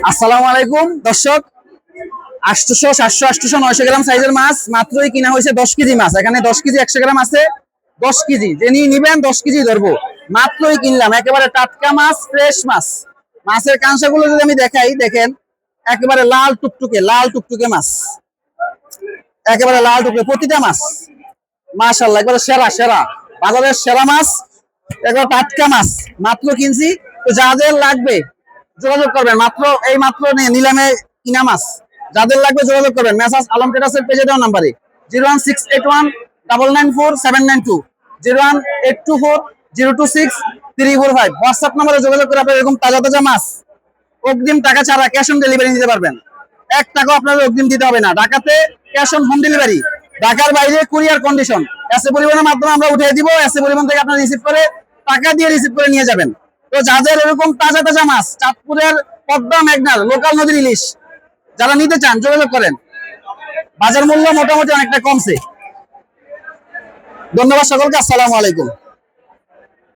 আসসালামু আলাইকুম দর্শক। 800, 700, 800, 900 গ্রাম সাইজের মাছ মাত্রই কিনা হয়েছে 10 কেজি মাছ। এখানে 10 কেজি 100 গ্রাম আছে, 10 কেজি যিনি নিবেন 10 কেজি ধরবো। মাত্রই কিনলাম, একেবারে টাটকা মাছ, ফ্রেশ মাছ। মাছের কাঁচাগুলো যদি আমি দেখাই, দেখেন একেবারে লাল টুকটুকে মাছ, একেবারে লাল টুকটুকে প্রতিটা মাছ। মাশাআল্লাহ, একবারে সেরা সেরা, বাজারের সেরা মাছ, একবার টাটকা মাছ। মাত্র কিনছি, তো যাদের লাগবে যোগাযোগ করবেন। মাত্র নিলামে কিনা মাছ, যাদের লাগবে যোগাযোগ করবেন মেসাজ আলম ট্রেডার্সের পেজে দেওয়া নাম্বারে 01681994792, 01824026345। হোয়াটসঅ্যাপ নাম্বারে যোগাযোগ করে আপনারা এরকম তাজা তাজা মাছ অগ্রিম টাকা ছাড়া ক্যাশ অন ডেলিভারি নিতে পারবেন। 1 টাকাও আপনাদের অগ্রিম দিতে হবে না। ঢাকাতে ক্যাশ অন হোম ডেলিভারি, ঢাকার বাইরে কুরিয়ার কন্ডিশন। এসএ পরিবহনের মাধ্যমে আমরা উঠিয়ে দিব, এসএ পরিবহন থেকে আপনারা রিসিভ করে টাকা দিয়ে রিসিভ করে নিয়ে যাবেন। তো যাদের এরকম তাজা তাজা মাছ, চাঁদপুরের পদ্মা মেঘনার লোকাল নদীর ইলিশ যারা নিতে চান যোগাযোগ করেন। বাজার মূল্য মোটামুটি অনেকটা কমছে। ধন্যবাদ সকলকে, আসসালামু আলাইকুম।